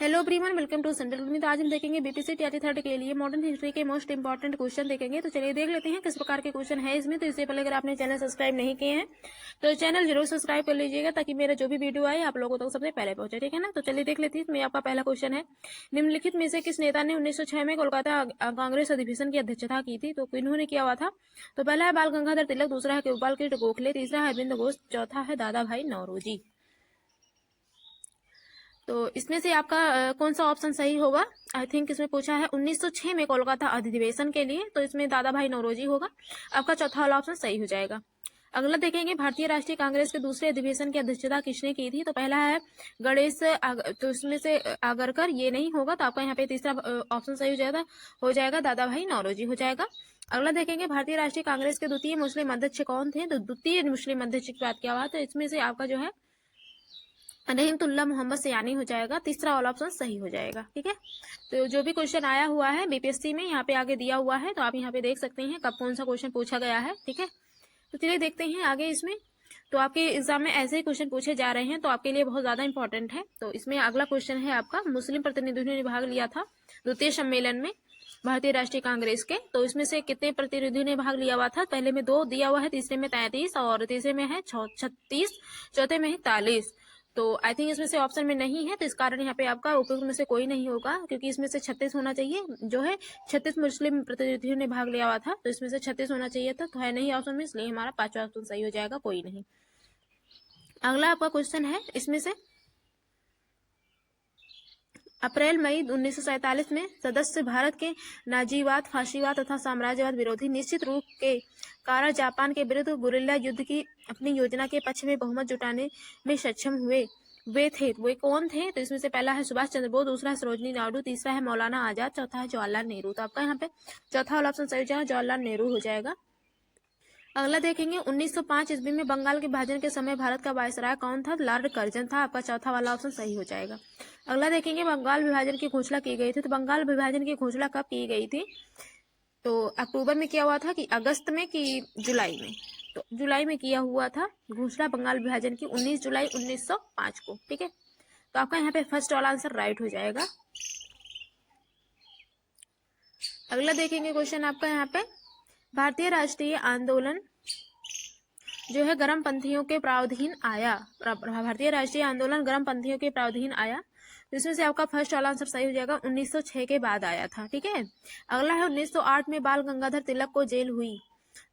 Hello everyone, welcome to Central में। तो आज हम देखेंगे बीपीएससी टीआरटी थर्ड के लिए मॉडर्न हिस्ट्री के मोस्ट इंपॉर्टेंट क्वेश्चन देखेंगे। तो चलिए देख लेते हैं किस प्रकार के क्वेश्चन है इसमें। तो इससे पहले अगर आपने चैनल सब्सक्राइब नहीं किए हैं तो चैनल जरूर सब्सक्राइब कर लीजिएगा ताकि मेरा जो भी वीडियो आए आप लोगों तक सबसे पहले पहुंचे, ठीक है ना। तो चलिए देख लेते हैं। इसमें आपका पहला क्वेश्चन है, निम्नलिखित में से किस नेता ने 1906 में कोलकाता कांग्रेस अधिवेशन की अध्यक्षता की थी। तो इन्होंने किया हुआ था। तो पहला है बाल गंगाधर तिलक, दूसरा है गोपाल कृष्ण गोखले, तीसरा है अरविंद घोष, चौथा है दादा भाई नौरोजी। तो इसमें से आपका कौन सा ऑप्शन सही होगा? आई थिंक इसमें पूछा है 1906 में कोलकाता अधिवेशन के लिए, तो इसमें दादा भाई नौरोजी होगा। आपका चौथा वाला ऑप्शन सही हो जाएगा। अगला देखेंगे, भारतीय राष्ट्रीय कांग्रेस के दूसरे अधिवेशन की अध्यक्षता किसने की थी। तो पहला है गणेश तो इसमें से आगरकर, ये नहीं होगा। तो आपका यहाँ पे तीसरा ऑप्शन सही हो जाएगा दादा भाई नौरोजी हो जाएगा। अगला देखेंगे, भारतीय राष्ट्रीय कांग्रेस के द्वितीय मुस्लिम अध्यक्ष कौन थे। तो द्वितीय मुस्लिम अध्यक्ष की बात किया हुआ, तो इसमें से आपका जो है रहीमतुल्लाह मोहम्मद सयानी हो जाएगा। तीसरा वाला ऑप्शन सही हो जाएगा, ठीक है। तो जो भी क्वेश्चन आया हुआ है बीपीएससी में यहाँ पे आगे दिया हुआ है, तो आप यहाँ पे देख सकते हैं कब कौन सा क्वेश्चन पूछा गया है, ठीक है। तो चलिए देखते हैं आगे इसमें। तो आपके एग्जाम में ऐसे ही क्वेश्चन पूछे जा रहे हैं, तो आपके लिए बहुत ज्यादा इंपॉर्टेंट है। तो इसमें अगला क्वेश्चन है आपका, मुस्लिम प्रतिनिधियों ने भाग लिया था द्वितीय सम्मेलन में भारतीय राष्ट्रीय कांग्रेस के। तो इसमें से कितने प्रतिनिधियों ने भाग लिया हुआ था? पहले में 2 दिया हुआ है, तीसरे में 33 और तीसरे में है 36, चौथे में है 43। तो आई थिंक इसमें से ऑप्शन में नहीं है, तो इस कारण यहाँ पे आपका उपयुक्त में से कोई नहीं होगा, क्योंकि इसमें से 36 होना चाहिए। जो है 36 मुस्लिम प्रतिनिधियों ने भाग लिया हुआ था, तो इसमें से 36 होना चाहिए था, तो है नहीं ऑप्शन में, इसलिए हमारा 5वां ऑप्शन सही हो जाएगा, कोई नहीं। अगला आपका क्वेश्चन है, इसमें से अप्रैल मई 1947 में सदस्य भारत के नाजीवाद, फाशीवाद तथा साम्राज्यवाद विरोधी निश्चित रूप के कारण जापान के विरुद्ध गुरिल्ला युद्ध की अपनी योजना के पक्ष में बहुमत जुटाने में सक्षम हुए वे कौन थे। तो इसमें से पहला है सुभाष चंद्र बोस, दूसरा है सरोजनी नायडू, तीसरा है मौलाना आजाद, चौथा है जवाहरलाल नेहरू। तो आपका यहाँ पे चौथा वाला ऑप्शन सही हो जाएगा, जवाहरलाल नेहरू हो जाएगा। अगला देखेंगे, 1905 ईस्वी में बंगाल के विभाजन के समय भारत का वायसराय कौन था। लॉर्ड कर्जन था। आपका चौथा वाला ऑप्शन सही हो जाएगा। अगला देखेंगे, बंगाल विभाजन की घोषणा की गई थी। तो बंगाल विभाजन की घोषणा कब की गई थी? तो अक्टूबर में किया हुआ था कि अगस्त में कि जुलाई में? तो जुलाई में किया हुआ था घोषणा बंगाल विभाजन की, 19 जुलाई 1905 को, ठीक है। तो आपका यहाँ पे फर्स्ट वाला आंसर राइट हो जाएगा। अगला देखेंगे क्वेश्चन आपका यहाँ पे, भारतीय राष्ट्रीय आंदोलन जो है गर्मपंथियों के प्रावधीन आया। भारतीय राष्ट्रीय आंदोलन गर्मपंथियों के प्रावधीन आया, तो इसमें से आपका फर्स्ट वाला आंसर सही हो जाएगा, 1906 के बाद आया था, ठीक है। अगला है, 1908 में बाल गंगाधर तिलक को जेल हुई।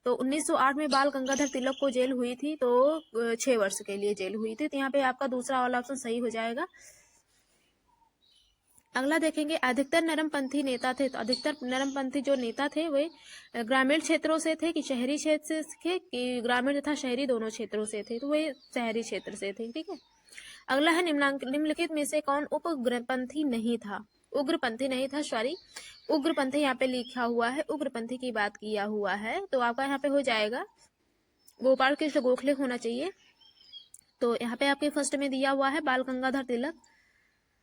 तो 1908 में बाल गंगाधर तिलक को जेल हुई थी, तो 6 वर्ष के लिए जेल हुई थी। तो यहाँ पे आपका दूसरा वाला ऑप्शन सही हो जाएगा। अगला देखेंगे, अधिकतर नरमपंथी नेता थे। तो अधिकतर नरमपंथी जो नेता थे वे ग्रामीण क्षेत्रों से थे कि शहरी क्षेत्र से थे, कि ग्रामीण तथा शहरी दोनों क्षेत्रों से थे। तो वे शहरी क्षेत्र से थे, ठीक है। अगला है, निम्नलिखित में से कौन उग्रपंथी नहीं था। उग्रपंथी नहीं था, सॉरी, उग्रपंथी यहाँ पे लिखा हुआ है, उग्रपंथी की बात किया हुआ है। तो आपका यहाँ पे हो जाएगा गोपाल कृष्ण गोखले होना चाहिए। तो यहाँ पे आपके फर्स्ट में दिया हुआ है बाल गंगाधर तिलक,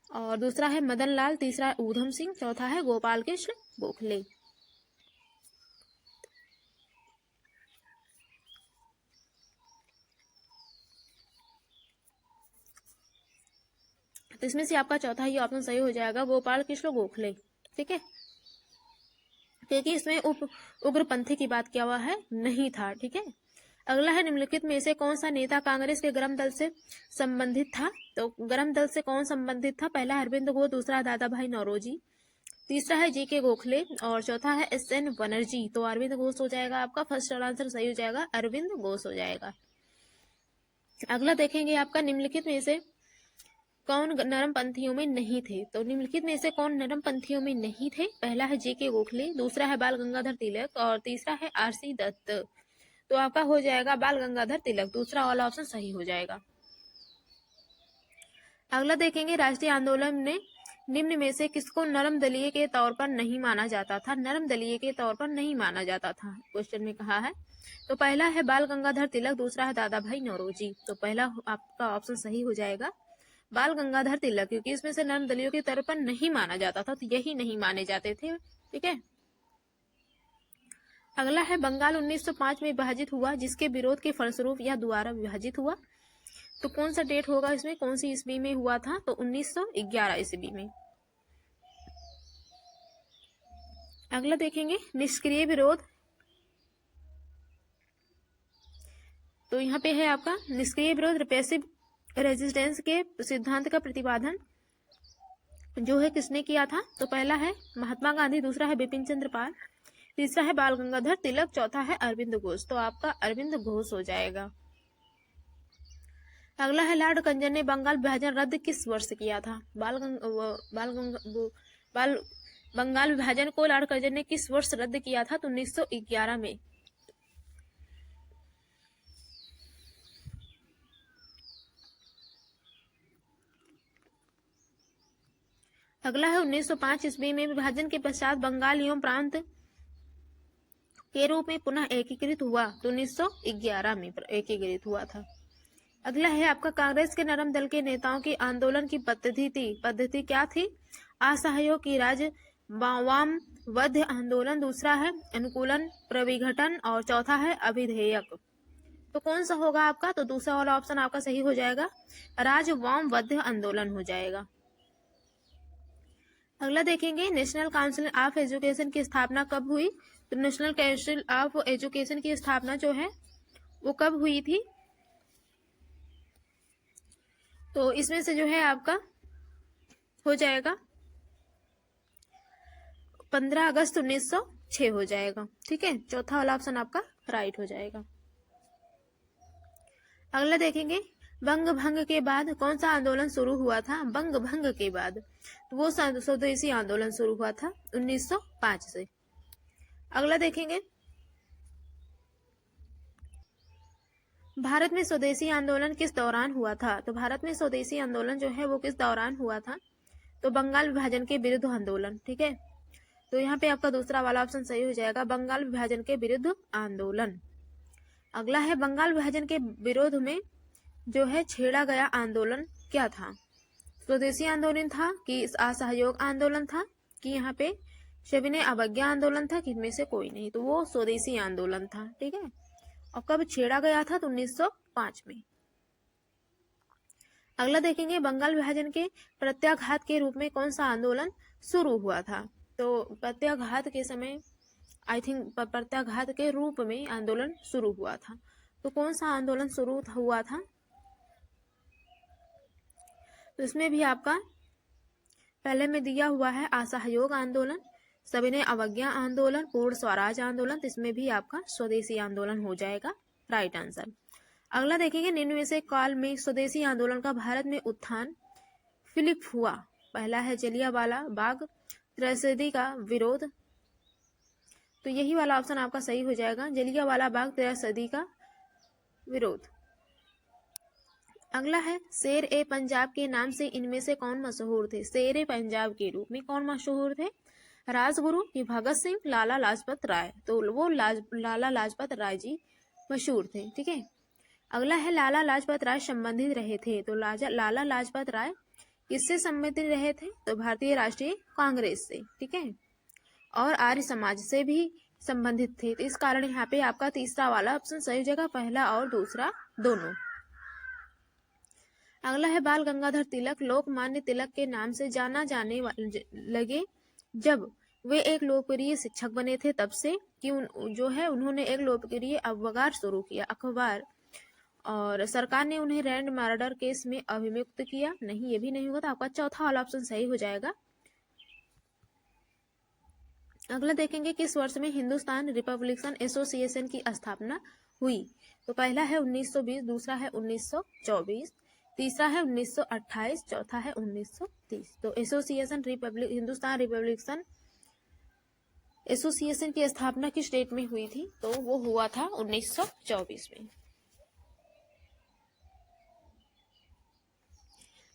और दूसरा है मदन लाल, तीसरा है ऊधम सिंह, चौथा है गोपाल कृष्ण गोखले। तो इसमें से आपका चौथा ही ऑप्शन सही हो जाएगा, गोपाल कृष्ण गोखले, ठीक है, क्योंकि इसमें उग्रपंथी की बात किया हुआ है, नहीं था, ठीक है। अगला है, निम्नलिखित में से कौन सा नेता कांग्रेस के गर्म दल से संबंधित था। तो गर्म दल से कौन संबंधित था? पहला अरविंद घोष, दूसरा दादा भाई नौरोजी, तीसरा है जीके गोखले और चौथा है SN बनर्जी। तो अरविंद घोष हो जाएगा आपका फर्स्ट आंसर सही हो जाएगा, अरविंद घोष हो जाएगा। अगला देखेंगे आपका, निम्नलिखित में से कौन नरमपंथियों में नहीं थे। तो निम्नलिखित में से कौन नरमपंथियों में नहीं थे? पहला है जीके गोखले, दूसरा है बाल गंगाधर तिलक और तीसरा है RC दत्त। तो आपका हो जाएगा बाल गंगाधर तिलक, दूसरा वाला ऑप्शन सही हो जाएगा। अगला देखेंगे, राष्ट्रीय आंदोलन ने निम्न में से किसको नरम दलीय के तौर पर नहीं माना जाता था। नरम दलीय के तौर पर नहीं माना जाता था, क्वेश्चन में कहा है। तो पहला है बाल गंगाधर तिलक, दूसरा है दादा भाई नौरोजी। तो पहला आपका ऑप्शन सही हो जाएगा, बाल गंगाधर तिलक, क्योंकि इसमें से नरम दलियों के तौर पर नहीं माना जाता था, तो यही नहीं माने जाते थे, ठीक है। अगला है, बंगाल 1905 में विभाजित हुआ, जिसके विरोध के फलस्वरूप यह दोबारा विभाजित हुआ। तो कौन सा डेट होगा इसमें, कौन सी ईस्वी में हुआ था, तो 1911 ईस्वी में। अगला देखेंगे निष्क्रिय विरोध। तो यहाँ पे है आपका निष्क्रिय विरोध, रिप्रेसिव रेजिस्टेंस के सिद्धांत का प्रतिपादन जो है किसने किया था, तो पहला है महात्मा गांधी, दूसरा है बिपिन चंद्र पाल, तीसरा है बाल गंगाधर तिलक, चौथा है अरविंद घोष। तो आपका अरविंद घोष हो जाएगा। अगला है लॉर्ड कर्जन ने बंगाल विभाजन रद्द किस वर्ष किया था। बंगाल विभाजन को लॉर्ड कर्जन ने किस वर्ष रद्द किया था, तो 1911 में। अगला है 1905 ईस्वी में विभाजन के पश्चात बंगाल एवं प्रांत के रूप में पुनः एकीकृत हुआ, तो 1911 में एकीकृत हुआ था। अगला है आपका कांग्रेस के नरम दल के नेताओं की आंदोलन की पद्धति क्या थी, असहयोग की राज्य वाम वध्य आंदोलन, दूसरा है अनुकूलन प्रविघटन और चौथा है अभिधेयक। तो कौन सा होगा आपका, तो दूसरा वाला ऑप्शन आपका सही हो जाएगा, राज्य वाम वध्य आंदोलन हो जाएगा। अगला देखेंगे नेशनल काउंसिल ऑफ एजुकेशन की स्थापना कब हुई। तो नेशनल काउंसिल ऑफ एजुकेशन की स्थापना जो है वो कब हुई थी, तो इसमें से जो है आपका हो जाएगा 15 अगस्त 1906 हो जाएगा। ठीक है, चौथा वाला ऑप्शन आपका राइट हो जाएगा। अगला देखेंगे बंग भंग के बाद कौन सा आंदोलन शुरू हुआ था। बंग भंग के बाद तो वो स्वदेशी आंदोलन शुरू हुआ था 1905 से। अगला देखेंगे भारत में स्वदेशी आंदोलन किस दौरान हुआ था। तो भारत में स्वदेशी आंदोलन जो है वो किस दौरान हुआ था, तो बंगाल विभाजन के विरुद्ध आंदोलन। ठीक है, तो यहाँ पे आपका दूसरा वाला ऑप्शन सही हो जाएगा, बंगाल विभाजन के विरुद्ध आंदोलन। अगला है बंगाल विभाजन के विरोध में जो है छेड़ा गया आंदोलन क्या था। स्वदेशी आंदोलन था कि असहयोग आंदोलन था कि यहाँ पे सविनय अवज्ञा आंदोलन था, किनमें से कोई नहीं, तो वो स्वदेशी आंदोलन था। ठीक है, और कब छेड़ा गया था, तो 1905 में। अगला देखेंगे बंगाल विभाजन के प्रत्याघात के रूप में कौन सा आंदोलन शुरू हुआ था। तो प्रत्याघात के समय आई थिंक प्रत्याघात के रूप में आंदोलन शुरू हुआ था, तो कौन सा आंदोलन शुरू हुआ था, तो इसमें भी आपका पहले में दिया हुआ है असहयोग आंदोलन, सविनय अवज्ञा आंदोलन, पूर्ण स्वराज आंदोलन, तो इसमें भी आपका स्वदेशी आंदोलन हो जाएगा राइट आंसर। अगला देखेंगे निम्न में से काल में स्वदेशी आंदोलन का भारत में उत्थान फिलिप हुआ। पहला है जलियांवाला बाग त्रैसदी का विरोध, तो यही वाला ऑप्शन आपका सही हो जाएगा, जलियांवाला बाग त्रैसदी का विरोध। अगला है शेर ए पंजाब के नाम से इनमें से कौन मशहूर थे। शेर ए पंजाब के रूप में कौन मशहूर थे, राजगुरु कि भगत सिंह, लाला लाजपत राय। तो वो लाला लाजपत राय जी मशहूर थे। ठीक है, अगला है लाला लाजपत राय संबंधित रहे थे। तो लाला लाजपत राय किससे संबंधित रहे थे, तो भारतीय राष्ट्रीय कांग्रेस से। ठीक है, और आर्य समाज से भी संबंधित थे, तो इस कारण यहाँ पे आपका तीसरा वाला ऑप्शन सही हो जाएगा, पहला और दूसरा दोनों। अगला है बाल गंगाधर तिलक लोकमान्य तिलक के नाम से जाना जाने लगे जब वे एक लोकप्रिय शिक्षक बने थे, तब से कि जो है उन्होंने एक लोकप्रिय अखबार शुरू किया अखबार, और सरकार ने उन्हें रैंड मर्डर केस में अभियुक्त किया। नहीं, ये भी नहीं होगा, तो आपका चौथा वाला ऑप्शन सही हो जाएगा। अगला देखेंगे किस वर्ष में हिंदुस्तान रिपब्लिकन एसोसिएशन की स्थापना हुई। तो पहला है 1920, दूसरा है 1924, तीसरा है 1928, चौथा है 1930। तो एसोसिएशन हिंदुस्तान रिपब्लिकन एसोसिएशन की स्थापना किस डेट में हुई थी, तो वो हुआ था 1924 में।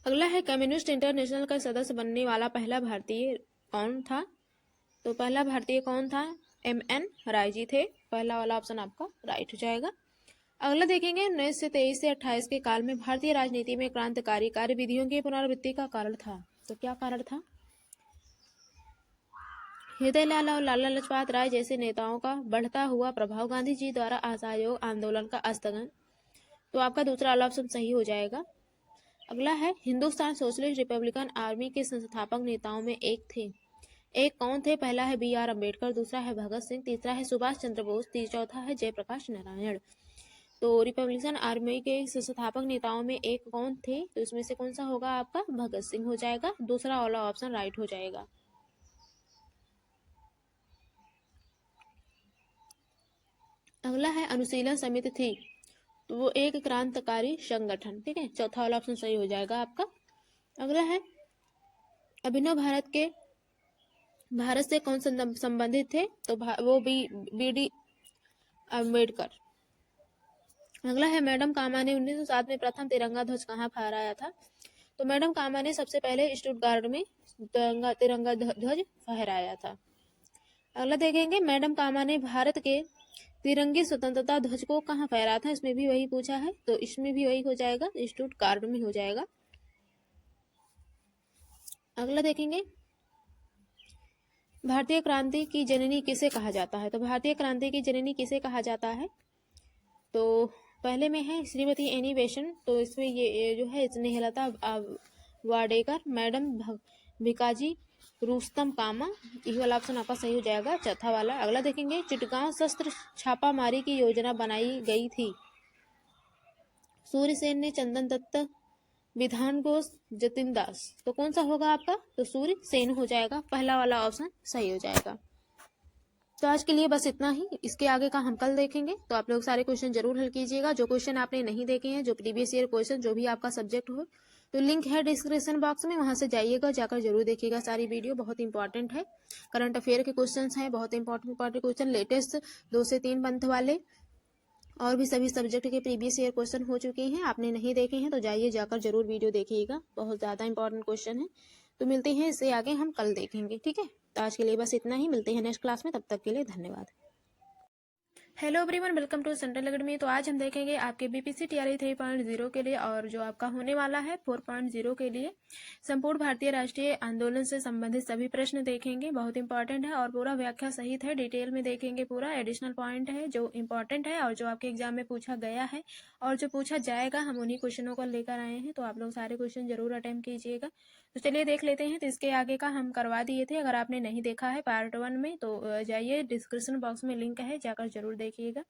अगला है कम्युनिस्ट इंटरनेशनल का सदस्य बनने वाला पहला भारतीय कौन था। तो पहला भारतीय कौन था, MN राय जी थे। पहला वाला ऑप्शन आपका राइट हो जाएगा। अगला देखेंगे 1923 से 28 के काल में भारतीय राजनीति में क्रांतिकारी कार्यविधियों की पुनरावृत्ति का कारण था। तो क्या कारण था, हृदय लाल और लाला लाजपत राय जैसे नेताओं का बढ़ता हुआ प्रभाव, गांधी जी द्वारा असहयोग आंदोलन का स्थगन, तो आपका दूसरा वाला ऑप्शन सही हो जाएगा। अगला है हिंदुस्तान सोशलिस्ट रिपब्लिकन आर्मी के संस्थापक नेताओं में एक कौन थे? पहला है बी आर अम्बेडकर, दूसरा है भगत सिंह, तीसरा है सुभाष चंद्र बोस, चौथा है जयप्रकाश नारायण। तो रिपब्लिकन आर्मी के संस्थापक नेताओं में एक कौन थे? तो इसमें से कौन सा होगा आपका? भगत सिंह हो जाएगा। दूसरा वाला ऑप्शन राइट हो जाएगा। अगला है अनुशीलन समिति थी, तो वो एक क्रांतिकारी संगठन। ठीक है, चौथा वाला ऑप्शन सही हो जाएगा आपका। अगला है अभिनव भारत से कौन संबंधित थे? तो वो बी डी अम्बेडकर। अगला है मैडम कामा ने 1907 में प्रथम तिरंगा ध्वज कहाँ फहराया था? तो मैडम कामा ने सबसे पहले स्टुटगार्ट में तिरंगा ध्वज फहराया था। अगला देखेंगे मैडम कामा ने भारत के तिरंगी स्वतंत्रता ध्वज को कहाँ फहराया था? इसमें भी वही पूछा है, तो इसमें भी वही हो जाएगा, स्टुटगार्ट में हो जाएगा। अगला देखेंगे भारतीय क्रांति की जननी किसे कहा जाता है? तो भारतीय क्रांति की जननी किसे कहा जाता है? तो पहले में है श्रीमती एनी बेसेंट, तो इसमें ये जो है स्नेहलता वाडेकर, मैडम भिकाजी रुस्तम कामा, यही वाला ऑप्शन आपका सही हो जाएगा, चौथा वाला। अगला देखेंगे चिटगांव शस्त्र छापामारी की योजना बनाई गई थी। सूर्यसेन ने, चंदन दत्त, विधान घोष, जतिन दास। तो कौन सा होगा आपका? तो सूर्य सेन हो जाएगा, पहला वाला ऑप्शन सही हो जाएगा। तो आज के लिए बस इतना ही, इसके आगे का हम कल देखेंगे। तो आप लोग सारे क्वेश्चन जरूर हल कीजिएगा। जो क्वेश्चन आपने नहीं देखे हैं, जो प्रीवियस ईयर क्वेश्चन जो भी आपका सब्जेक्ट हो, तो लिंक है डिस्क्रिप्शन बॉक्स में, वहां से जाइएगा, जाकर जरूर देखिएगा सारी वीडियो, बहुत इंपॉर्टेंट है। करंट अफेयर के क्वेश्चन हैं, बहुत इंपॉर्टेंट क्वेश्चन, लेटेस्ट 2 से 3 मंथ वाले, और भी सभी सब्जेक्ट के प्रीवियस ईयर क्वेश्चन हो चुके हैं, आपने नहीं देखे हैं तो जाइए जाकर जरूर वीडियो देखिएगा, बहुत ज़्यादा इंपॉर्टेंट क्वेश्चन है। तो मिलते हैं, इससे आगे हम कल देखेंगे। ठीक है, तो आज के लिए बस इतना ही, मिलते हैं नेक्स्ट क्लास में, तब तक के लिए धन्यवाद। Hello everyone, welcome to Central Academy. तो आज हम देखेंगे आपके बीपीसी टीआरई 3.0 के लिए, और जो आपका होने वाला है 4.0 के लिए संपूर्ण भारतीय राष्ट्रीय आंदोलन से संबंधित सभी प्रश्न देखेंगे, बहुत इंपॉर्टेंट है और पूरा व्याख्या सहित है, डिटेल में देखेंगे। पूरा एडिशनल पॉइंट है जो इंपॉर्टेंट है और जो आपके एग्जाम में पूछा गया है और जो पूछा जाएगा, हम उन्हीं क्वेश्चनों को लेकर आए हैं। तो आप लोग सारे क्वेश्चन जरूर अटेम्प्ट कीजिएगा। तो चलिए देख लेते हैं। तो इसके आगे का हम करवा दिए थे, अगर आपने नहीं देखा है पार्ट 1 में तो जाइए, डिस्क्रिप्शन बॉक्स में लिंक है, जाकर जरूर देखिएगा।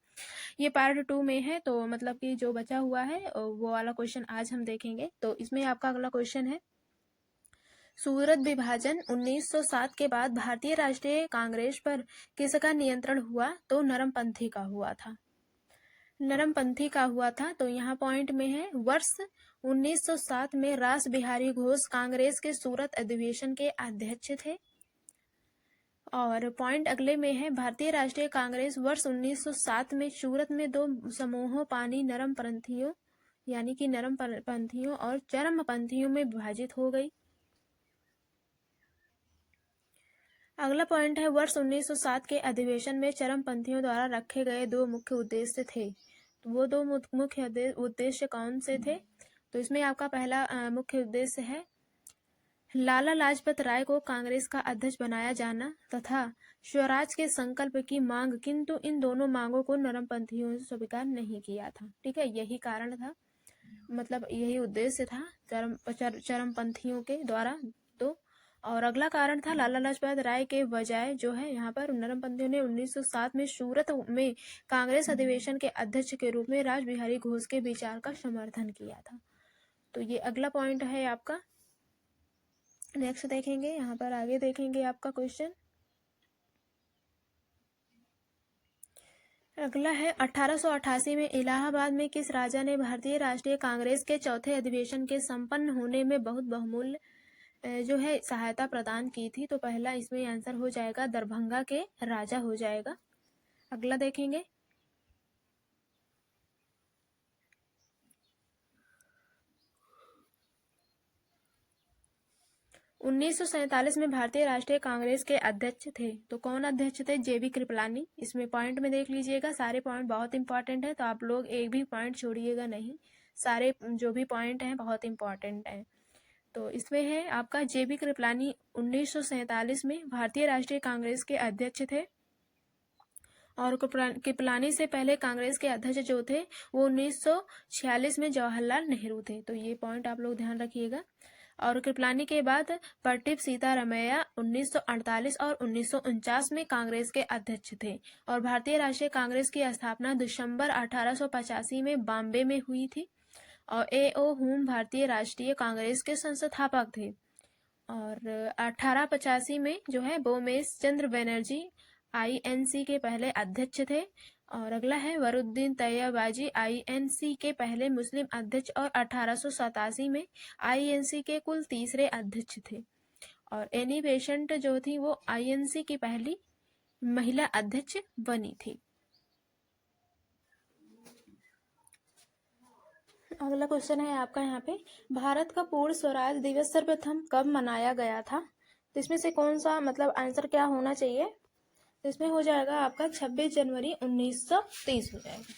ये पार्ट 2 में है, तो मतलब कि जो बचा हुआ है वो वाला क्वेश्चन आज हम देखेंगे। तो इसमें आपका अगला क्वेश्चन है, सूरत विभाजन 1907 के बाद भारतीय राष्ट्रीय कांग्रेस पर किसका नियंत्रण हुआ? तो नरमपंथी का हुआ था, नरमपंथी का हुआ था। तो यहाँ पॉइंट में है वर्ष 1907 में रास बिहारी घोष कांग्रेस के सूरत अधिवेशन के अध्यक्ष थे। और पॉइंट अगले में है भारतीय राष्ट्रीय कांग्रेस वर्ष 1907 में सूरत में 2 समूहों पानी नरमपंथियों यानी कि नरमपंथियों और चरमपंथियों में विभाजित हो गई। अगला पॉइंट है वर्ष 1907 के अधिवेशन में चरमपंथियों द्वारा रखे गए 2 मुख्य उद्देश्य थे। तो वो 2 मुख्य उद्देश्य कौन से थे? तो इसमें आपका पहला मुख्य उद्देश्य है लाला लाजपत राय को कांग्रेस का अध्यक्ष बनाया जाना तथा स्वराज के संकल्प की मांग, किंतु इन दोनों मांगों को नरमपंथियों ने स्वीकार नहीं किया था। ठीक है, यही कारण था, मतलब यही उद्देश्य था चरमपंथियों के द्वारा। तो और अगला कारण था लाला लाजपत राय के बजाय जो है यहाँ पर नरमपंथियों ने 1907 में सूरत में कांग्रेस अधिवेशन के अध्यक्ष के रूप में रास बिहारी घोष के विचार का समर्थन किया था। तो ये अगला पॉइंट है आपका। नेक्स्ट देखेंगे, यहाँ पर आगे देखेंगे आपका क्वेश्चन अगला है 1888 में इलाहाबाद में किस राजा ने भारतीय राष्ट्रीय कांग्रेस के चौथे अधिवेशन के संपन्न होने में बहुत बहुमूल्य जो है सहायता प्रदान की थी? तो पहला इसमें आंसर हो जाएगा दरभंगा के राजा हो जाएगा। अगला देखेंगे 1947 में भारतीय राष्ट्रीय कांग्रेस के अध्यक्ष थे, तो कौन अध्यक्ष थे? जेबी कृपलानी। इसमें पॉइंट में देख लीजिएगा, सारे पॉइंट बहुत इंपॉर्टेंट है, तो आप लोग एक भी पॉइंट छोड़िएगा नहीं, सारे जो भी पॉइंट हैं बहुत इंपॉर्टेंट हैं। तो इसमें है आपका जेबी कृपलानी 1947 में भारतीय राष्ट्रीय कांग्रेस के अध्यक्ष थे और कृपलानी से पहले कांग्रेस के अध्यक्ष जो थे वो 1946 में जवाहरलाल नेहरू थे। तो ये पॉइंट आप लोग ध्यान रखिएगा। और कृपलानी के बाद पट्टिप सीतारमैया 1948 और 1949 में कांग्रेस के अध्यक्ष थे। और भारतीय राष्ट्रीय कांग्रेस की स्थापना दिसंबर 1885 में बॉम्बे में हुई थी। और A.O. हुम भारतीय राष्ट्रीय कांग्रेस के संस्थापक थे। और 1885 में जो है बोमेश चंद्र बनर्जी INC के पहले अध्यक्ष थे। और अगला है वरुद्दीन तैयबाजी INC के पहले मुस्लिम अध्यक्ष और 1887 में INC के कुल तीसरे अध्यक्ष थे। और एनी बेसेंट जो थी वो INC की पहली महिला अध्यक्ष बनी थी। अगला क्वेश्चन है आपका यहाँ पे, भारत का पूर्ण स्वराज दिवस सर्वप्रथम कब मनाया गया था? तो इसमें से कौन सा मतलब आंसर क्या होना चाहिए? तो इसमें हो जाएगा आपका 26 जनवरी 1930 हो जाएगा।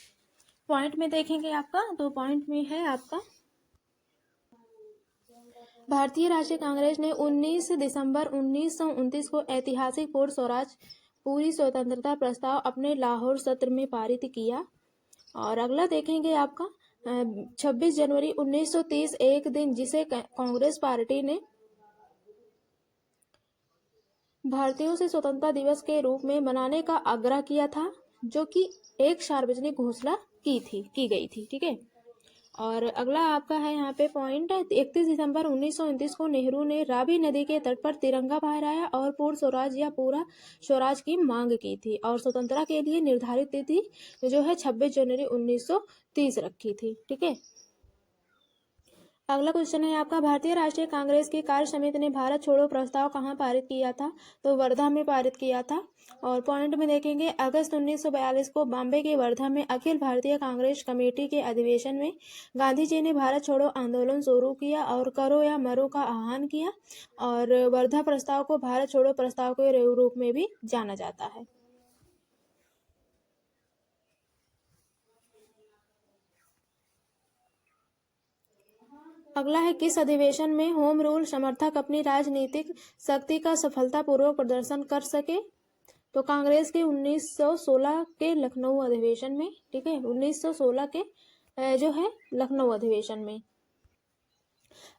पॉइंट में देखेंगे आपका, तो पॉइंट में है आपका भारतीय राष्ट्रीय कांग्रेस ने 19 दिसंबर 1929 को ऐतिहासिक पूर्ण स्वराज पूरी स्वतंत्रता प्रस्ताव अपने लाहौर सत्र में पारित किया। और अगला देखेंगे आपका 26 जनवरी 1930 एक दिन जिसे कांग्रेस पार्टी ने भारतीयों से स्वतंत्रता दिवस के रूप में मनाने का आग्रह किया था, जो कि एक सार्वजनिक घोषणा की गई थी। ठीक है। और अगला आपका है यहाँ पे पॉइंट 31 दिसंबर 1929 को नेहरू ने रावी नदी के तट पर तिरंगा फहराया और पूर्ण स्वराज या पूरा स्वराज की मांग की थी। और स्वतंत्रता के लिए निर्धारित तिथि जो है 26 जनवरी 1930 रखी थी। ठीक है। अगला क्वेश्चन है आपका, भारतीय राष्ट्रीय कांग्रेस की कार्य समिति ने भारत छोड़ो प्रस्ताव कहाँ पारित किया था? तो वर्धा में पारित किया था। और पॉइंट में देखेंगे अगस्त 1942 को बॉम्बे के वर्धा में अखिल भारतीय कांग्रेस कमेटी के अधिवेशन में गांधी जी ने भारत छोड़ो आंदोलन शुरू किया और करो या मरो का आह्वान किया। और वर्धा प्रस्ताव को भारत छोड़ो प्रस्ताव के रूप में भी जाना जाता है। अगला है, किस अधिवेशन में होम रूल समर्थक अपनी राजनीतिक शक्ति का सफलतापूर्वक प्रदर्शन कर सके? तो कांग्रेस के 1916 के लखनऊ अधिवेशन में। ठीक है, 1916 के जो है लखनऊ अधिवेशन में।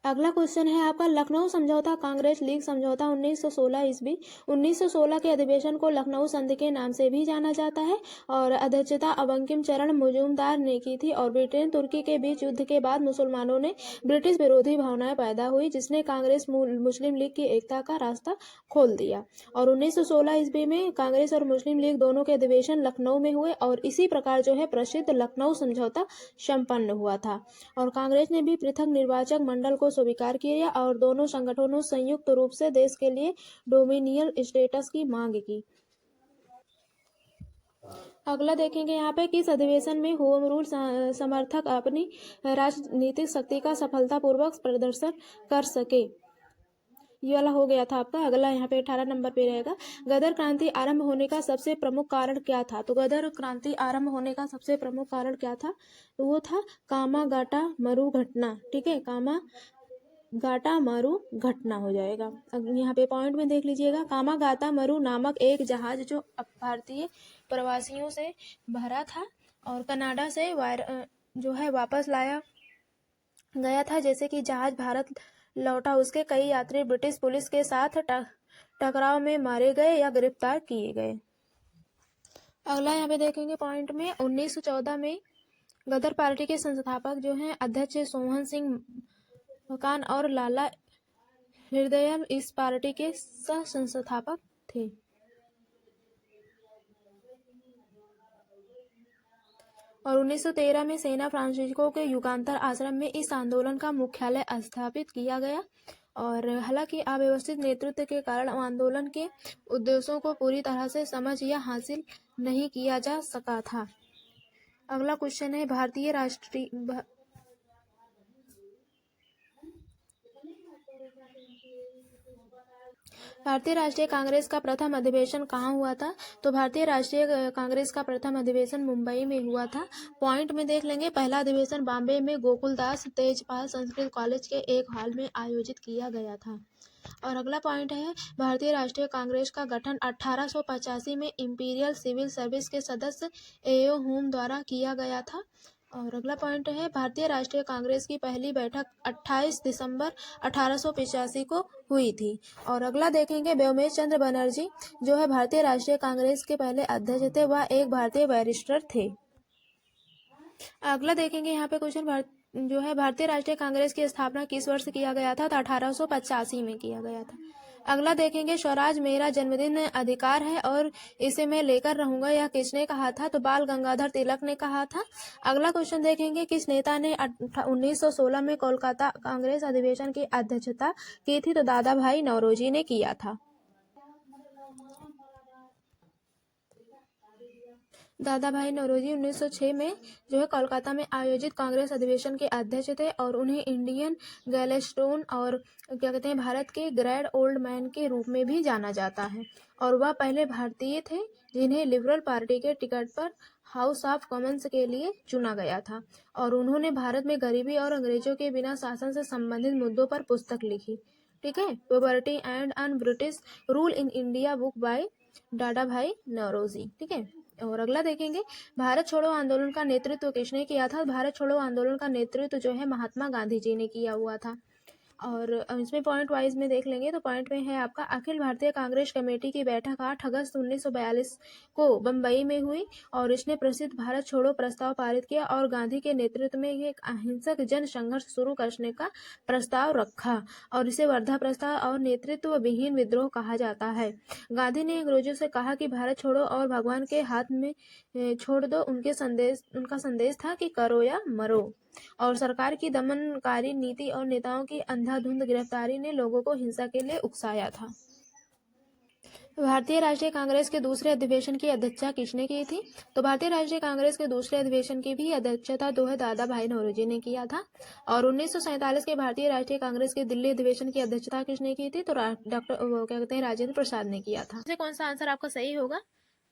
अगला क्वेश्चन है आपका, लखनऊ समझौता कांग्रेस लीग समझौता 1916 ईस्वी 1916 के अधिवेशन को लखनऊ संधि के नाम से भी जाना जाता है। और अध्यक्षता बंकिम चरण मजूमदार ने की थी। और ब्रिटेन तुर्की के बीच युद्ध के बाद मुसलमानों ने ब्रिटिश विरोधी भावनाएं पैदा हुई, जिसने कांग्रेस मुस्लिम लीग की एकता का रास्ता खोल दिया। और 1916 ईस्वी में कांग्रेस और मुस्लिम लीग दोनों के अधिवेशन लखनऊ में हुए और इसी प्रकार जो है प्रसिद्ध लखनऊ समझौता संपन्न हुआ था। और कांग्रेस ने भी पृथक निर्वाचक मंडल को स्वीकार किया और दोनों संगठनों संयुक्त रूप से देश के लिए डोमिनियल स्टेटस की मांग की। अगला देखेंगे यहाँ पे, किस अधिवेशन में होम रूल समर्थक अपनी राजनीतिक शक्ति का सफलतापूर्वक प्रदर्शन कर सके? ये वाला हो गया था आपका। अगला यहाँ पे 18 नंबर पे रहेगा, गदर क्रांति आरंभ होने का सबसे प्रमुख कारण क्या था? तो गदर क्रांति आरंभ होने का सबसे प्रमुख कारण क्या था? तो वो था कामागाटा मरु घटना। ठीक है, कामागाटा मरु घटना हो जाएगा। अब यहाँ पे पॉइंट में देख लीजिएगा, कामागाटा मरु नामक एक जहाज जो भारतीय प्रवासियों से भरा था और कनाडा से जो है वापस लाया गया था। जैसे कि जहाज भारत लौटा, उसके कई यात्री ब्रिटिश पुलिस के साथ टकराव में मारे गए या गिरफ्तार किए गए। अगला यहाँ पे देखेंगे पॉइंट में 1914 में गदर पार्टी के संस्थापक जो हैं अध्यक्ष सोहन सिंह मकान और लाला हृदयाल इस पार्टी के सह संस्थापक थे। और 1913 में सेना फ्रांसिस्को के युगांतर आश्रम में इस आंदोलन का मुख्यालय स्थापित किया गया। और हालांकि अव्यवस्थित नेतृत्व के कारण आंदोलन के उद्देश्यों को पूरी तरह से समझ या हासिल नहीं किया जा सका था। अगला क्वेश्चन है, भारतीय भारतीय राष्ट्रीय कांग्रेस का प्रथम अधिवेशन कहाँ हुआ था? तो भारतीय राष्ट्रीय कांग्रेस का प्रथम अधिवेशन मुंबई में हुआ था। पॉइंट में देख लेंगे, पहला अधिवेशन बॉम्बे में गोकुलदास तेजपाल संस्कृत कॉलेज के एक हॉल में आयोजित किया गया था। और अगला पॉइंट है, भारतीय राष्ट्रीय कांग्रेस का गठन 1885 में इंपीरियल सिविल सर्विस के सदस्य एओ हुम द्वारा किया गया था। और अगला पॉइंट है, भारतीय राष्ट्रीय कांग्रेस की पहली बैठक 28 दिसंबर 1885 को हुई थी। और अगला देखेंगे, व्योमेश चंद्र बनर्जी जो है भारतीय राष्ट्रीय कांग्रेस के पहले अध्यक्ष थे, वह एक भारतीय बैरिस्टर थे। अगला देखेंगे यहाँ पे क्वेश्चन, जो है भारतीय राष्ट्रीय कांग्रेस की स्थापना किस वर्ष किया गया था? तो 1885 में किया गया था। अगला देखेंगे, स्वराज मेरा जन्मदिन अधिकार है और इसे मैं लेकर रहूंगा, यह किसने कहा था? तो बाल गंगाधर तिलक ने कहा था। अगला क्वेश्चन देखेंगे, किस नेता ने 1916 में कोलकाता कांग्रेस अधिवेशन की अध्यक्षता की थी? तो दादा भाई नौरोजी ने किया था। दादा भाई नौरोजी 1906 में जो है कोलकाता में आयोजित कांग्रेस अधिवेशन के अध्यक्ष थे और उन्हें इंडियन गैलेस्टोन और क्या कहते हैं, भारत के ग्रेट ओल्ड मैन के रूप में भी जाना जाता है। और वह पहले भारतीय थे जिन्हें लिबरल पार्टी के टिकट पर हाउस ऑफ कॉमन्स के लिए चुना गया था। और उन्होंने भारत में गरीबी और अंग्रेजों के बिना शासन से संबंधित मुद्दों पर पुस्तक लिखी। ठीक है, poverty and un British rule in India book by दादा भाई नौरोजी। ठीक है, और अगला देखेंगे, भारत छोड़ो आंदोलन का नेतृत्व किसने किया था? भारत छोड़ो आंदोलन का नेतृत्व जो है महात्मा गांधी जी ने किया हुआ था। और इसमें पॉइंट वाइज में देख लेंगे, तो पॉइंट में है आपका, अखिल भारतीय कांग्रेस कमेटी की बैठक 8 अगस्त 1942 को बम्बई में हुई और इसने प्रसिद्ध भारत छोड़ो प्रस्ताव पारित किया और गांधी के नेतृत्व में एक अहिंसक जन संघर्ष शुरू करने का प्रस्ताव रखा और इसे वर्धा प्रस्ताव और नेतृत्व विहीन विद्रोह कहा जाता है। गांधी ने अंग्रेजों से कहा कि भारत छोड़ो और भगवान के हाथ में छोड़ दो। उनका संदेश था कि करो या मरो। और सरकार की दमनकारी नीति और नेताओं की अंधाधुंध गिरफ्तारी ने लोगों को हिंसा के लिए उकसाया था। भारतीय राष्ट्रीय कांग्रेस के दूसरे अधिवेशन की अध्यक्षता किसने की थी? तो भारतीय राष्ट्रीय कांग्रेस के दूसरे अधिवेशन की भी अध्यक्षता जो है दादा भाई नौरोजी ने किया था। और 1947 के भारतीय राष्ट्रीय कांग्रेस के दिल्ली अधिवेशन की अध्यक्षता किसने की थी? तो डॉक्टर क्या कहते हैं, राजेंद्र प्रसाद ने किया था। कौन सा आंसर आपका सही होगा?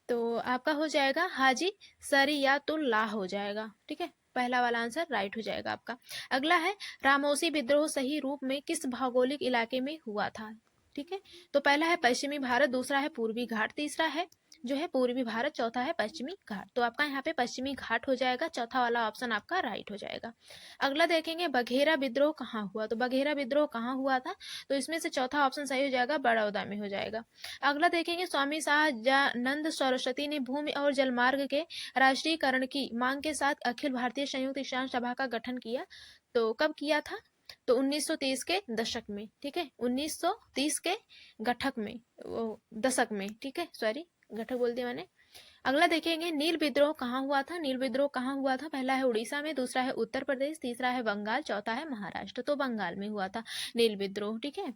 तो आपका हो जाएगा हाजी सरियातुल्लाह हो जाएगा। ठीक है, पहला वाला आंसर राइट हो जाएगा आपका। अगला है, रामोसी विद्रोह सही रूप में किस भौगोलिक इलाके में हुआ था? ठीक है, तो पहला है पश्चिमी भारत, दूसरा है पूर्वी घाट, तीसरा है जो है पूर्वी भारत, चौथा है पश्चिमी घाट। तो आपका यहाँ पे पश्चिमी घाट हो जाएगा, चौथा वाला ऑप्शन आपका राइट हो जाएगा। अगला देखेंगे, बघेरा विद्रोह कहाँ हुआ? तो बघेरा विद्रोह कहाँ हुआ था? तो इसमें से चौथा ऑप्शन सही हो जाएगा, बड़ौदा में हो जाएगा। अगला देखेंगे, स्वामी सहजानंद सरस्वती ने भूमि और जलमार्ग के राष्ट्रीयकरण की मांग के साथ अखिल भारतीय संयुक्त किसान सभा का गठन किया। तो कब किया था? तो 1930 के दशक में। ठीक है, 1930 के दशक में। ठीक है, सॉरी गठक बोल दिया मैंने। अगला देखेंगे, नील विद्रोह कहाँ हुआ था? नील विद्रोह कहाँ हुआ था? पहला है उड़ीसा में, दूसरा है उत्तर प्रदेश, तीसरा है बंगाल, चौथा है महाराष्ट्र। तो बंगाल में हुआ था नील विद्रोह। ठीक है,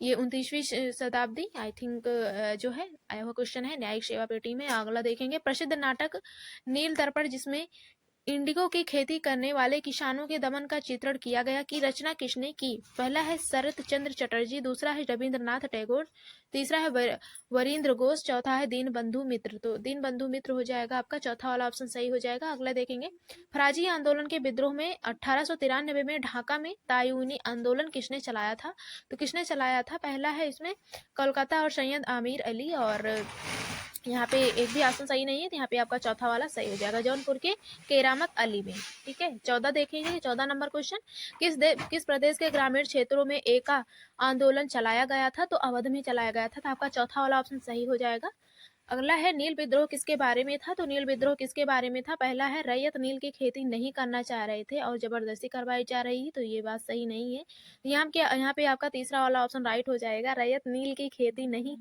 ये 29वीं शताब्दी आई थिंक जो है आया हुआ क्वेश्चन है न्यायिक सेवा पेटी में। अगला देखेंगे, प्रसिद्ध नाटक नील दर्पण जिसमें इंडिगो की खेती करने वाले किसानों के दमन का चित्रण किया गया की रचना किसने की? पहला है शरत चंद्र चटर्जी, दूसरा है रविंद्रनाथ टैगोर, तीसरा है वरींद्र घोष, चौथा है दीनबंधु मित्र। तो दीनबंधु मित्र हो जाएगा आपका, चौथा वाला ऑप्शन सही हो जाएगा। अगला देखेंगे, फराजी आंदोलन के विद्रोह में 1893 में ढाका में तायूनी आंदोलन किसने चलाया था? तो किसने चलाया था? पहला है इसमें कोलकाता और सैयद आमिर अली, और यहाँ पे एक भी ऑप्शन सही नहीं है, तो यहाँ पे आपका चौथा वाला सही हो जाएगा, जौनपुर के केरामत अली में। ठीक है, 14 देखेंगे, 14 नंबर क्वेश्चन, किस प्रदेश के ग्रामीण क्षेत्रों में एका आंदोलन चलाया गया था? तो अवध में चलाया गया था। तो आपका चौथा वाला ऑप्शन सही हो जाएगा। अगला है, नील विद्रोह किसके बारे में था? तो नील विद्रोह किसके बारे में था? पहला है, रैयत नील की खेती नहीं करना चाह रहे थे और जबरदस्ती करवाई जा रही है। तो ये बात सही नहीं है। यहाँ पे आपका तीसरा वाला ऑप्शन राइट हो जाएगा, रैयत नील की खेती नहीं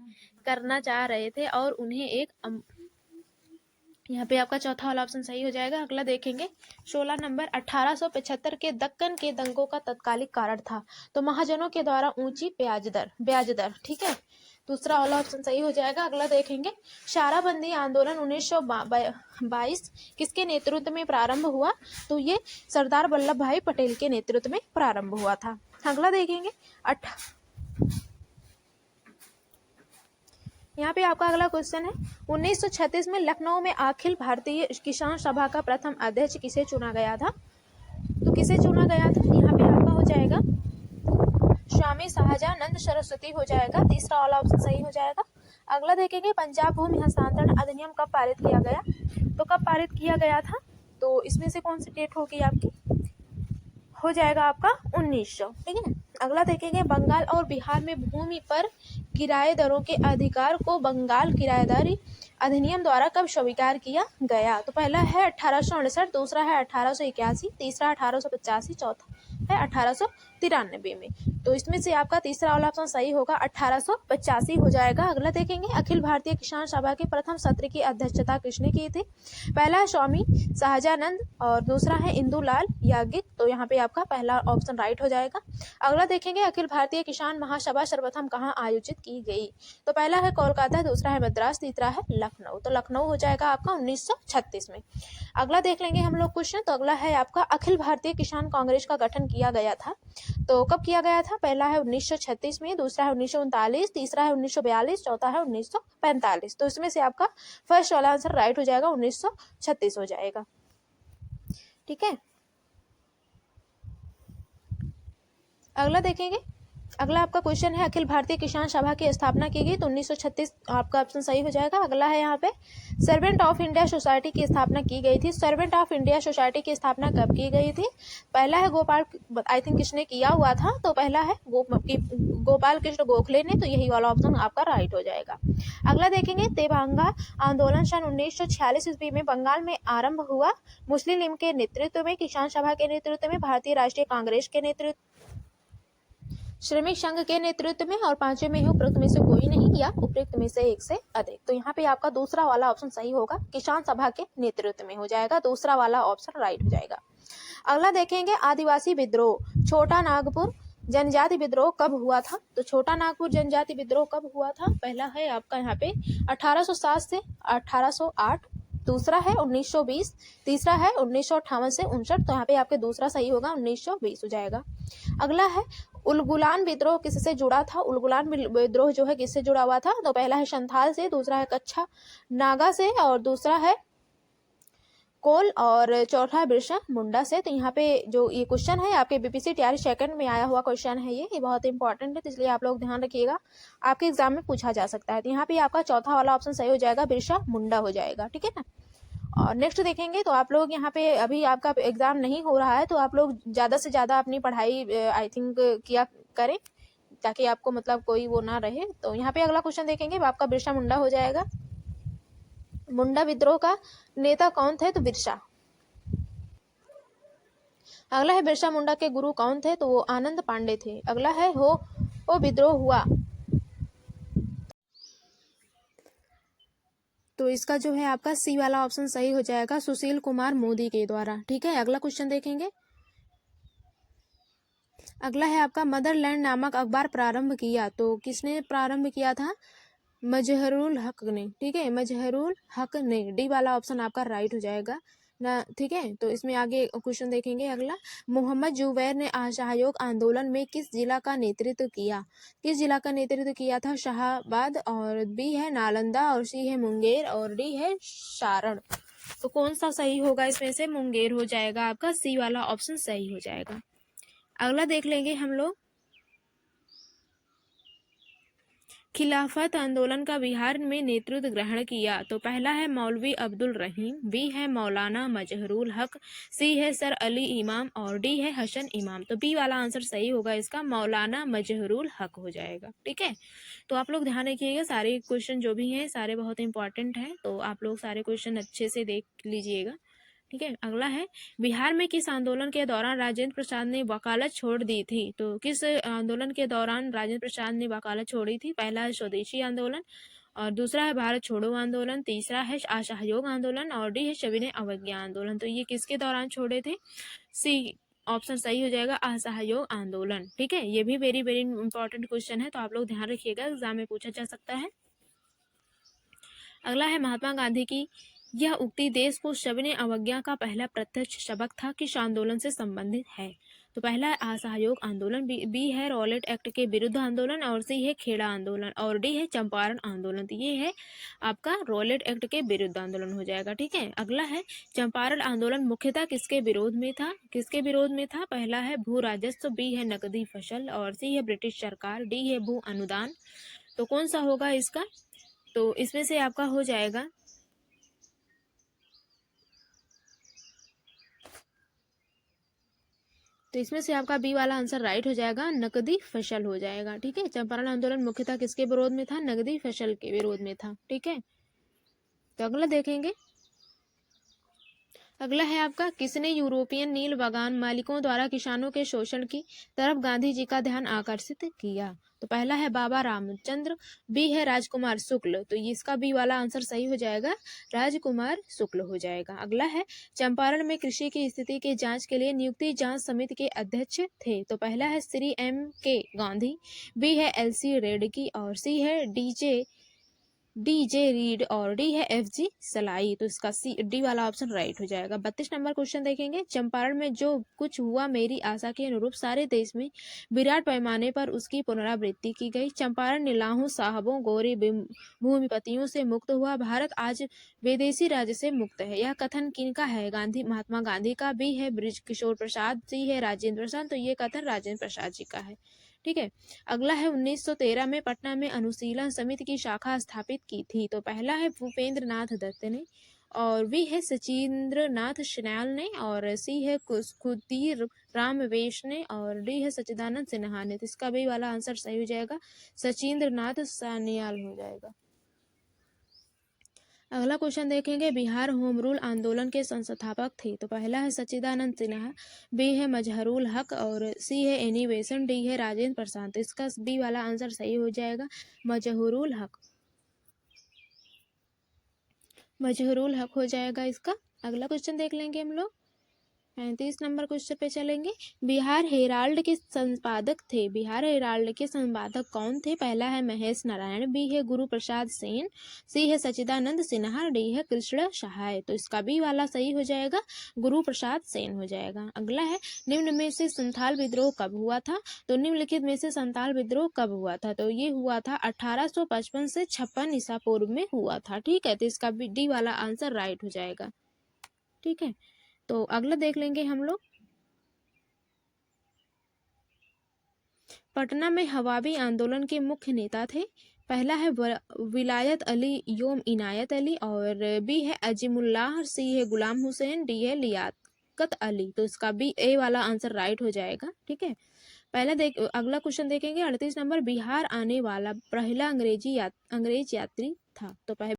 करना चाह रहे थे और उन्हें एक यहाँ पे आपका चौथा वाला ऑप्शन सही हो जाएगा। अगला देखेंगे, 16 नंबर, 1875 के दक्कन के दंगों का तत्कालिक कारण था? तो महाजनों के द्वारा ऊंची ब्याज दर। ठीक है, दूसरा वाला ऑप्शन सही हो जाएगा। अगला देखेंगे, शाराबंदी आंदोलन 1922 किसके नेतृत्व में प्रारंभ हुआ? तो ये सरदार वल्लभ भाई पटेल के नेतृत्व में प्रारंभ हुआ था। अगला देखेंगे, यहाँ पे आपका अगला क्वेश्चन है 1936 में लखनऊ में अखिल भारतीय किसान सभा का प्रथम अध्यक्ष किसे चुना गया था? तो किसे चुना गया था? यहाँ पे आपका हो जाएगा स्वामी शाहजानंद सरस्वती हो जाएगा, तीसरा वाला ऑप्शन सही हो जाएगा। अगला देखेंगे पंजाब भूमि हस्तांतरण अधिनियम कब पारित किया गया? तो कब पारित किया गया था? तो इसमें से कौन सी डेट होगी आपकी? हो जाएगा आपका 1900। ठीक है। अगला देखेंगे बंगाल और बिहार में भूमि पर किराएदारों के अधिकार को बंगाल किराएदारी अधिनियम द्वारा कब स्वीकार किया गया? तो पहला है 1868, दूसरा है 1881, तीसरा 1885, चौथा है 1893 में। तो इसमें से आपका तीसरा वाला ऑप्शन सही होगा, 1885 हो जाएगा। अगला देखेंगे अखिल भारतीय किसान सभा के प्रथम सत्र की अध्यक्षता किसने की थी? पहला है स्वामी शाहजानंद और दूसरा है इंदुलाल याज्ञिक। तो यहाँ पे आपका पहला ऑप्शन राइट हो जाएगा। अगला देखेंगे अखिल भारतीय किसान महासभा सर्वप्रथम कहाँ आयोजित की गई? तो पहला है कोलकाता, दूसरा है मद्रास, तीसरा है लखनऊ। तो लखनऊ हो जाएगा आपका 1936 में। अगला देख लेंगे हम लोग क्वेश्चन। तो अगला है आपका अखिल भारतीय किसान कांग्रेस का गठन किया गया था, तो कब किया गया था? पहला है 1936 में, दूसरा है 1939, तीसरा है 1942, चौथा है 1945। तो इसमें से आपका फर्स्ट वाला आंसर राइट हो जाएगा, 1936 हो जाएगा। ठीक है। अगला देखेंगे। अगला आपका क्वेश्चन है अखिल भारतीय किसान सभा की स्थापना की गई, तो 1936 आपका ऑप्शन सही हो जाएगा। अगला है यहाँ पे सर्वेंट ऑफ इंडिया सोसाइटी की स्थापना की गई थी। सर्वेंट ऑफ इंडिया सोसाइटी की स्थापना कब की गई थी? पहला है गोपाल, आई थिंक किसने किया हुआ था? तो पहला है गोपाल कृष्ण गोखले ने। तो यही वाला ऑप्शन आपका राइट हो जाएगा। अगला देखेंगे देवांगा आंदोलन सन 1946 ईस्वी में बंगाल में आरंभ हुआ। मुस्लिम लीग के नेतृत्व में, किसान सभा के नेतृत्व में, भारतीय राष्ट्रीय कांग्रेस के नेतृत्व, श्रमिक संघ के नेतृत्व में, और पांचवें में उपरोक्त में से कोई नहीं या उपरोक्त में से एक से अधिक। तो यहाँ पे आपका दूसरा वाला ऑप्शन सही होगा, किसान सभा के नेतृत्व में हो जाएगा। दूसरा वाला ऑप्शन राइट हो जाएगा। अगला देखेंगे आदिवासी विद्रोह, छोटा नागपुर जनजाति विद्रोह कब हुआ था? तो छोटा नागपुर जनजाति विद्रोह कब हुआ था? पहला है आपका यहाँ पे 1807 से 1808, दूसरा है 1920, तीसरा है 1958 से 59। तो यहाँ पे आपके दूसरा सही होगा, 1920 हो जाएगा। अगला है उलगुलान विद्रोह किससे जुड़ा था? उलगुलान विद्रोह जो है किससे जुड़ा हुआ था? तो पहला है संथाल से, दूसरा है कच्छा नागा से, और दूसरा है कोल, और चौथा है बिरसा मुंडा से। तो यहाँ पे जो ये क्वेश्चन है आपके बीपीसी टीआरई सेकंड में आया हुआ क्वेश्चन है, ये बहुत इंपॉर्टेंट है, तो इसलिए आप लोग ध्यान रखिएगा, आपके एग्जाम में पूछा जा सकता है। तो यहाँ पे आपका चौथा वाला ऑप्शन सही हो जाएगा, बिरसा मुंडा हो जाएगा। ठीक है ना। और नेक्स्ट देखेंगे तो आप लोग यहाँ पे अभी आपका एग्जाम नहीं हो रहा है, तो आप लोग ज़्यादा से ज़्यादा अपनी पढ़ाई आई थिंक किया करें, ताकि आपको मतलब कोई वो ना रहे। तो यहाँ पे अगला क्वेश्चन देखेंगे, आपका बिरसा मुंडा हो जाएगा। मुंडा विद्रोह का नेता कौन थे? तो बिरसा। अगला है बिरसा मुंडा के गुरु कौन थे? तो वो आनंद पांडे थे। अगला है हो विद्रोह हुआ, तो इसका जो है आपका सी वाला ऑप्शन सही हो जाएगा, सुशील कुमार मोदी के द्वारा। ठीक है। अगला क्वेश्चन देखेंगे। अगला है आपका मदरलैंड नामक अखबार प्रारंभ किया, तो किसने प्रारंभ किया था? मजहरुल हक ने। ठीक है, मजहरुल हक ने। डी वाला ऑप्शन आपका राइट हो जाएगा ना। ठीक है। तो इसमें आगे क्वेश्चन देखेंगे। अगला मोहम्मद जुबैर ने असहयोग आंदोलन में किस जिला का नेतृत्व किया? किस जिला का नेतृत्व किया था? शाहाबाद, और बी है नालंदा, और सी है मुंगेर, और डी है सारण। तो कौन सा सही होगा इसमें से? मुंगेर हो जाएगा आपका, सी वाला ऑप्शन सही हो जाएगा। अगला देख लेंगे हम लोग, खिलाफत आंदोलन का बिहार में नेतृत्व ग्रहण किया, तो पहला है मौलवी अब्दुल रहीम, बी है मौलाना मजहरुल हक, सी है सर अली इमाम, और डी है हसन इमाम। तो बी वाला आंसर सही होगा इसका, मौलाना मजहरुल हक हो जाएगा। ठीक है। तो आप लोग ध्यान रखिएगा, सारे क्वेश्चन जो भी हैं सारे बहुत इंपॉर्टेंट हैं, तो आप लोग सारे क्वेश्चन अच्छे से देख लीजिएगा। ठीक है। अगला है बिहार में किस आंदोलन के दौरान राजेंद्र प्रसाद ने वकालत छोड़ दी थी? तो किस आंदोलन के दौरान राजेंद्र प्रसाद ने वकालत छोड़ी थी? पहला है स्वदेशी आंदोलन, और दूसरा है भारत छोड़ो आंदोलन, तीसरा है असहयोग आंदोलन, और डी है सविनय अवज्ञा आंदोलन। तो ये किसके दौरान छोड़े थे? सी ऑप्शन सही हो जाएगा, असहयोग आंदोलन। ठीक है। ये भी वेरी वेरी इंपॉर्टेंट क्वेश्चन है, तो आप लोग ध्यान रखिएगा, एग्जाम में पूछा जा सकता है। अगला है महात्मा गांधी की यह उक्ति देश को सविनय अवज्ञा का पहला प्रत्यक्ष सबक था, किस आंदोलन से संबंधित है? तो पहला है असहयोग आंदोलन, बी है रॉलेट एक्ट के विरुद्ध आंदोलन, और सी है खेड़ा आंदोलन, और डी है चंपारण आंदोलन। तो ये है आपका रॉलेट एक्ट के विरुद्ध आंदोलन हो जाएगा। ठीक है, अगला है चंपारण आंदोलन मुख्यतः किसके विरोध में था? किसके विरोध में था? पहला है भू राजस्व, बी है नकदी फसल, और सी है ब्रिटिश सरकार, डी है भू अनुदान। तो कौन सा होगा इसका? तो इसमें से आपका हो जाएगा तो इसमें से आपका बी वाला आंसर राइट हो जाएगा, नकदी फसल हो जाएगा। ठीक है, चंपारण आंदोलन मुख्यतः किसके विरोध में था? नकदी फसल के विरोध में था। ठीक है, तो अगला देखेंगे। अगला है आपका, किसने यूरोपियन नील बागान मालिकों द्वारा किसानों के शोषण की तरफ गांधी जी का ध्यान आकर्षित किया? तो पहला है बाबा रामचंद्र, बी है राजकुमार शुक्ल। तो ये इसका बी वाला आंसर सही हो जाएगा, राजकुमार शुक्ल हो जाएगा। अगला है, चंपारण में कृषि की स्थिति की जांच के लिए नियुक्ति जांच समिति के अध्यक्ष थे? तो पहला है श्री M.K. गांधी, बी है L.C. रेड्डी, और सी है D.J. रीड, और डी है F.G. सलाई। तो इसका डी वाला ऑप्शन राइट हो जाएगा। 32 नंबर क्वेश्चन देखेंगे। चंपारण में जो कुछ हुआ मेरी आशा के अनुरूप सारे देश में विराट पैमाने पर उसकी पुनरावृत्ति की गई। चंपारण नीलाहों, साहबों, गोरे भूमिपतियों से मुक्त हुआ। भारत आज विदेशी राज्य से मुक्त है। यह कथन किनका है? महात्मा गांधी का। बी है बृज किशोर प्रसाद, सी है राजेंद्र प्रसाद। तो ये कथन राजेंद्र प्रसाद जी का है। ठीक है, अगला है 1913 में पटना में अनुशीलन समिति की शाखा स्थापित की थी? तो पहला है भूपेंद्र नाथ दत्त ने, और बी है सचिंद्र नाथ सन्याल ने, और सी है खुदीर राम वेश ने, और डी है सच्चिदानंद सिन्हा ने। तो इसका बी वाला आंसर सही हो जाएगा, सचिंद्र नाथ सान्याल हो जाएगा। अगला क्वेश्चन देखेंगे। बिहार होम रूल आंदोलन के संस्थापक थे? तो पहला है सच्चिदानंद सिन्हा, बी है मजहरूल हक, और सी है एनी बेसंट, डी है राजेंद्र प्रसाद। तो इसका बी वाला आंसर सही हो जाएगा, मजहरूल हक। मजहरूल हक हो जाएगा इसका। अगला क्वेश्चन देख लेंगे हम लोग। 35 नंबर क्वेश्चन पे चलेंगे। बिहार हेराल्ड के संपादक थे? बिहार हेराल्ड के संपादक कौन थे? पहला है महेश नारायण, बी है गुरु प्रसाद सेन, सी है सच्चिदानंद सिन्हा, डी है कृष्ण सहाय। तो इसका बी वाला सही हो जाएगा, गुरु प्रसाद सेन हो जाएगा। अगला है, निम्न में से संथाल विद्रोह कब हुआ था? तो निम्नलिखित में से संथाल विद्रोह कब हुआ था? तो ये हुआ था 1855 से 56 ईसा पूर्व में हुआ था। ठीक है, तो इसका डी वाला आंसर राइट हो जाएगा। ठीक है, तो अगला देख लेंगे हम लोग। पटना में हवाबी आंदोलन के मुख्य नेता थे? पहला है विलायत अली योम इनायत अली, और बी है अजीमुल्लाह, सी है गुलाम हुसैन, डी है लियाकत अली। तो इसका बी ए वाला आंसर राइट हो जाएगा। ठीक है, अगला क्वेश्चन देखेंगे। 38 नंबर, बिहार आने वाला पहला अंग्रेज यात्री था? तो